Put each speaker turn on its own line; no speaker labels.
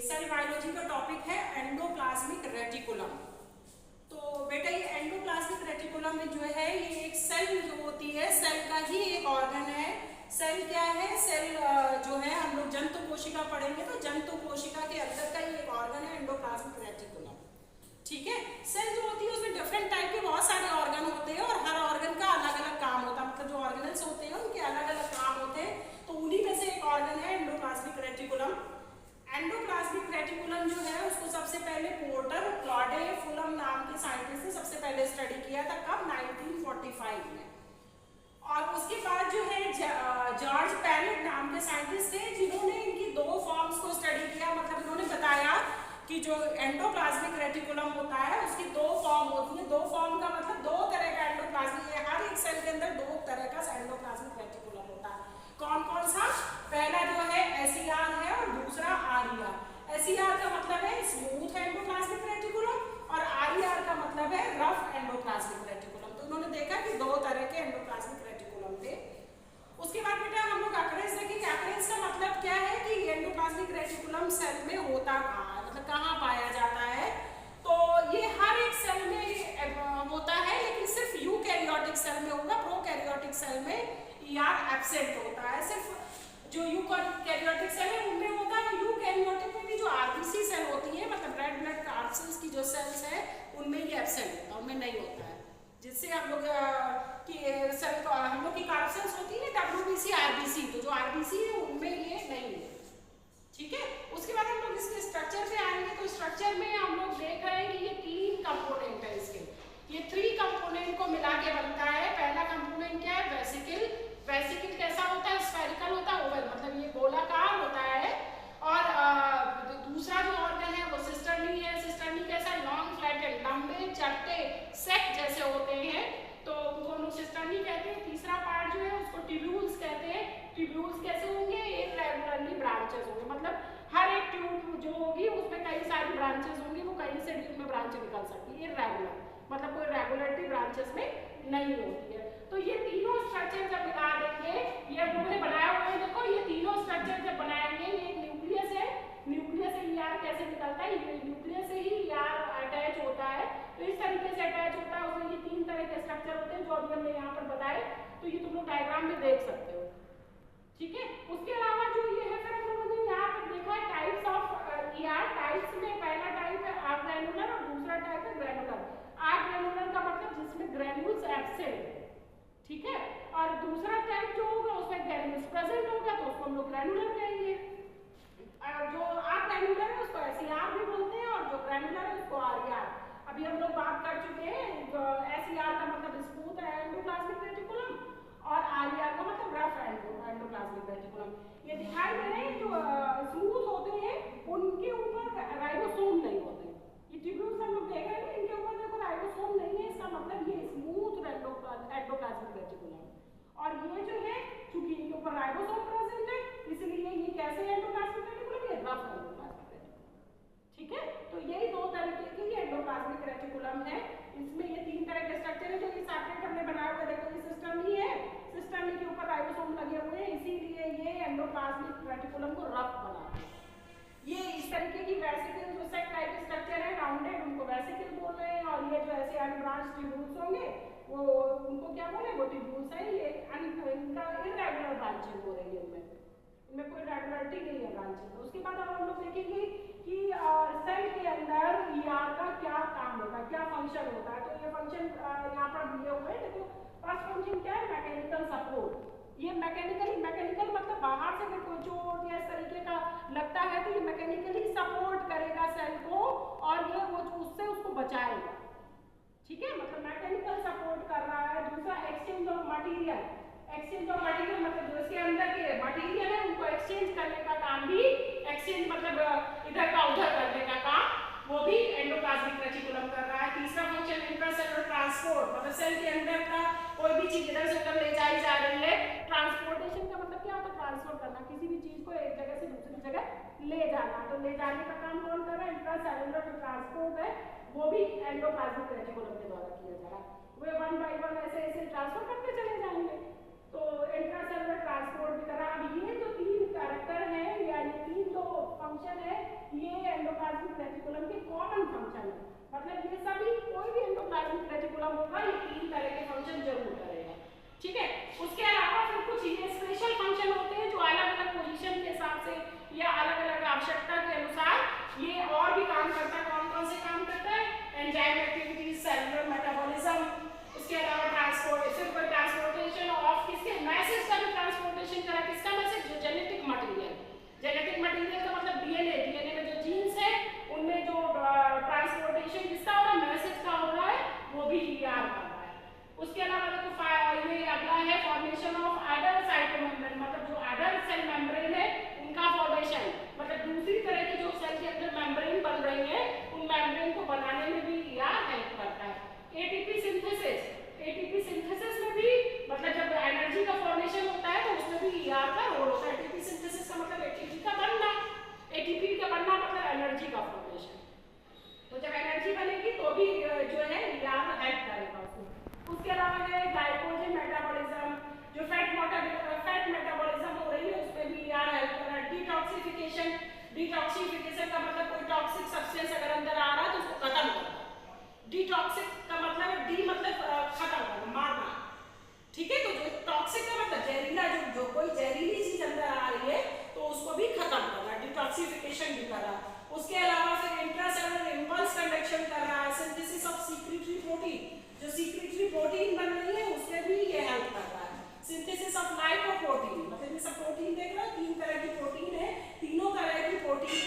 Cell biology का topic है endoplasmic reticulum. तो बेटा ये एंडोप्लाज्मिक रेटिकुलम में जो है ये एक सेल जो होती है, सेल का ही एक ऑर्गन है। सेल क्या है? सेल जो है हम लोग जंतु कोशिका पढ़ेंगे तो जंतु कोशिका के अंदर का ही एक ऑर्गन है एंडोप्लाज्मिक रेटिकुलम। ठीक है। सेल जो होती है उसमें डिफरेंट टाइप के बहुत सारे ऑर्गन होते हैं और हर ऑर्गन का अलग अलग काम होता है, मतलब जो ऑर्गेनल्स होते हैं उनके अलग अलग काम होते हैं। तो उन्हीं में से एक ऑर्गन है एंडोप्लाज्मिक रेटिकुलम। एंडोप्लाज्मिक रेटिकुलम जो है उसको सबसे पहले पोर्टर क्लॉडे फुलम नाम के साइंटिस्ट ने सबसे पहले स्टडी किया था। कब? 1945 में। और उसके बाद जो है जॉर्ज पैरेट नाम के साइंटिस्ट थे जिन्होंने इनकी दो फॉर्म्स को स्टडी किया। मतलब इन्होंने बताया कि जो एंडोप्लाज्मिक रेटिकुलम होता है उसकी दो फॉर्म होती है। दो फॉर्म का मतलब दो तरह का एंडोप्लाज्मिक, हर एक सेल के अंदर दो तरह का एंडोप्लाज्मिक रेटिकुलम होता है। कौन कौन सा? पहला जो है एसीआर है और दूसरा आरईआर। एसीआर का मतलब है स्मूथ एंडोप्लाज्मिक रेटिकुलम और आरईआर का मतलब है रफ एंडोप्लाज्मिक रेटिकुलम। तो उन्होंने देखा कि दो तरह के एंडोप्लाज्मिक रेटिकुलम थे। उसके बाद बेटा हम लोग अकरेंस देखेंगे। अकरेंस का मतलब क्या है कि एंडोप्लाज्मिक रेटिकुलम सेल में होता कहाँ है, मतलब कहाँ पाया जाता है। तो ये हर एक सेल में होता है, लेकिन सिर्फ यूकैरियोटिक सेल में होगा। प्रोकैरियोटिक सेल में ईआर एब्सेंट होता है। सिर्फ जो यूकैरियोटिक सेल है उनमें होता है। यूकैरियोटिक में भी जो आरबीसी सेल होती है, मतलब रेड ब्लड कार्सेल्स की जो सेल्स है उनमें ये एब्सेंट होता है, उनमें नहीं होता है। जिससे हम लोग की सेल हम लोग की कार्सेल्स होती है डब्ल्यूबीसी आरबीसी, तो जो आरबीसी है उनमें ये नहीं है। ठीक है। उसके बाद हम लोग इसके स्ट्रक्चर पे आएंगे। तो स्ट्रक्चर में हम लोग देख रहे हैं कि ये तीन कंपोनेंट है इसके। ये थ्री कंपोनेंट को मिला के बनता है। पहला कंपोनेंट क्या है? वेसिकल। वेसिकल कैसा होता है? स्फेरिकल होता है, ओवल, मतलब ये गोलाकार होता है। और दूसरा जो ऑर्गन है वो सिस्टर्नी है। सिस्टर्नी कैसा? लॉन्ग फ्लैटेड, लंबे चट्टे सेक जैसे होते हैं, तो उनको हम लोग सिस्टर्नी कहते हैं। तीसरा पार्ट जो है उसको ट्यूब्यूल्स कहते हैं। ट्यूब्यूल्स कैसे होंगे? इररेगुलरली ब्रांचेस होंगे, मतलब हर एक ट्यूब जो होगी उसमें कई सारी ब्रांचेस होंगी, वो कहीं से भी उसमें ब्रांच निकल सकती है। इररेगुलर मतलब कोई रेगुलरिटी ब्रांचेस में नहीं होती है। तो ये तीनों स्ट्रक्चर जब मिला देंगे, ये हम लोगों ने बनाया हुआ है, देखो ये तीनों स्ट्रक्चर जब बनाएंगे, ये एक न्यूक्लियस है। न्यूक्लियस से ईआर कैसे निकलता है? ये न्यूक्लियस से ही ईआर अटैच होता है। तो इस तरीके से अटैच होता है। उसमें ये तीन तरह के स्ट्रक्चर होते हैं जो अभी हमने यहाँ पर बताए। तो ये तुम लोग डायग्राम में देख सकते हो। ठीक है। उसके अलावा जो ये है, फिर हम लोगों ने यहाँ पर देखा है टाइप्स ऑफ ईआर। टाइप्स में पहला टाइप है अग्रैनुलर और दूसरा टाइप है ग्रैनुलर। अग्रैनुलर का मतलब जिसमें ग्रैन्यूल्स एब्सेंट है। ठीक है। और दूसरा टाइप जो होगा उसमें ग्रैन्यूल्स प्रेजेंट होगा, तो उसको हम लोग ग्रैनुलर कहेंगे। जो अग्रैनुलर है उसको एसीआर भी बोलते हैं और जो ग्रैनुलर है उसको आरईआर। अभी हम लोग बात कर चुके हैं। एसीआर का मतलब स्मूथ एंडोप्लाज्मिक रेटिकुलम और आरईआर का मतलब रफ एंडोप्लाज्मिक रेटिकुलम। ये दिखाई दे रहे हैं जो स्मूथ होते हैं उनके ऊपर राइबोसोम नहीं होते। ये ट्यूब्यूल्स हम लोग देख रहे हैं, इनके ऊपर देखो राइबोसोम नहीं है, इसका मतलब ये स्मूथ एंडोप्लाज्मिक रेटिकुलम। और ये जो है चूंकि इनके ऊपर राइबोसोम प्रेजेंट है इसलिए ये कैसे एंडोप्लाज्मिक रेटिकुलम? ये रफ एंडोप्लाज्मिक रेटिकुलम। ठीक है। तो यही दो तरीके के ये एंडोप्लाज्मिक रेटिकुलम है। इसमें ये तीन तरह के स्ट्रक्चर है जो कि सेपरेट हमने बनाया हुआ है। देखो ये सिस्टर्नी है, सिस्टर्नी के ऊपर राइबोसोम लगे हुए हैं, इसीलिए ये एंडोप्लाज्मिक रेटिकुलम को रफ बनाते हैं। ये इस तरीके की वेसिकल जो सेक टाइप स्ट्रक्चर है राउंडेड, उनको वेसिकल बोल रहे हैं। और ये जो ऐसे अनब्रांच ट्यूब्यूल्स होंगे वो उनको क्या बोले? वो ट्यूब्यूल्स है। ये इनका इररेगुलर ब्रांचिंग हो रही है, इनमें कोई रेगुलरिटी नहीं है ब्रांचिंग। उसके बाद अब हम लोग देखेंगे कि सेल के अंदर ईआर का क्या काम होता है, क्या फंक्शन होता है। तो ये फंक्शन यहाँ पर दिए हुए हैं। देखो फर्स्ट फंक्शन क्या है? Mechanical support. ये मैकेनिकल मतलब बाहर से कोई चोट या इस तरीके का लगता है तो ये मैकेनिकली सपोर्ट करेगा सेल को और ये वो उससे उसको बचाएगा। ठीक है, मतलब मैकेनिकल सपोर्ट कर रहा है। दूसरा exchange of material. Exchange of material मतलब जो इसके अंदर के मटेरियल है उनको एक्सचेंज करने का काम भी, एक्सचेंज मतलब इधर का उधर करने का काम, वो भी एंडोप्लाज्मिक रेटिकुलम कर रहा है। तीसरा फंक्शन इंट्रासेलुलर ट्रांसपोर्ट, मतलब सेल के अंदर का कोई भी चीज इधर से उधर ले जाई जा रही है। ट्रांसपोर्टेशन का मतलब क्या होता है? ट्रांसफर करना, किसी भी चीज को एक जगह से दूसरी जगह ले जाना। तो ले जाने का काम कौन कर रहा है? इंट्रासेलुलर जो ट्रांसपोर्ट है वो भी एंडोप्लाज्मिक रेटिकुलम के द्वारा किया जा रहा है। वे वन बाय वन ऐसे ऐसे ट्रांसफर करते चले जाएंगे। तो इंट्रासेलुलर ट्रांसपोर्ट भी कर रहा है। अब ये जो तीन कैरेक्टर है या ये तीन जो फंक्शन है ये मतलब ये सभी कोई भी एंडोप्लाज्मिक रेटिकुलम होगा ये 3 तरह के फंक्शन जरूर करेगा, ठीक है। उसके अलावा फिर कुछ ये स्पेशल फंक्शन होते हैं जो अलग अलग पोजीशन के हिसाब से या अलग अलग आवश्यकता के अनुसार ये और भी काम करता है। कौन कौन से काम करता है? एंजाइम एक्टिविटीज, सेलुलर मेटाबॉलिज्म, उसके अलावा ट्रांसपोर्टेशन ऑफ किसके मैसेज का भी ट्रांसपोर्टेशन करा। किसका मैसेज? जो जेनेटिक मटेरियल, जेनेटिक मटेरियल का मतलब डीएनए, डीएनए में जो जीन्स है उनमें जो ट्रांसपोर्टेशन किसका हो रहा है? मैसेज का हो रहा है, वो भी ईआर कर रहा है। उसके अलावा देखो ये अगला है फॉर्मेशन ऑफ अडल्ट साइटोमेम्ब्रेन, मतलब जो अडल्ट सेल मेम्ब्रेन है उनका फॉर्मेशन, मतलब दूसरी तरह की जो सेल के अंदर मेम्ब्रेन बन रही है उन मेम्ब्रेन को बनाने में भी ईआर हेल्प करता है। एटीपी सिंथेसिस, एटीपी सिंथेसिस में भी मतलब जब एनर्जी का फॉर्मेशन होता है तो उसमें भी ईआर का रोल होता है। एटीपी सिंथेसिस का मतलब एटीपी का बनना, एटीपी का बनना मतलब एनर्जी का फॉर्मेशन। तो जब एनर्जी बनेगी तो भी जो है ईआर हेल्प करेगा उसको। उसके अलावा है ग्लाइकोजन मेटाबॉलिज्म, जो फैट मेटाबॉलिज्म हो रही है उसमें भी ईआर हेल्प कर रहा है। डिटॉक्सिफिकेशन, डिटॉक्सिफिकेशन का मतलब कोई टॉक्सिक सब्सटेंस अगर अंदर आ रहा है तो उसको खत्म करना। डिटॉक्सिक का मतलब डी मतलब खत्म करना, मारना, ठीक है। तो जो टॉक्सिक का मतलब जहरीला, जो कोई जहरीली चीज अंदर आ रही है तो उसको भी खत्म करना, डिटॉक्सिफिकेशन भी कर रहा है। उसके अलावा फिर इंट्रासेलुलर इम्पल्स कंडक्शन कर रहा है, सिंथेसिस ऑफ सीक्रेटरी प्रोटीन, जो सीक्रेटरी प्रोटीन बन रही है उसमें भी ये हेल्प कर रहा है। सिंथेसिस ऑफ लाइपोप्रोटीन, मतलब ये सब प्रोटीन देख रहे हो, 3 तरह की प्रोटीन है, तीनों तरह की प्रोटीन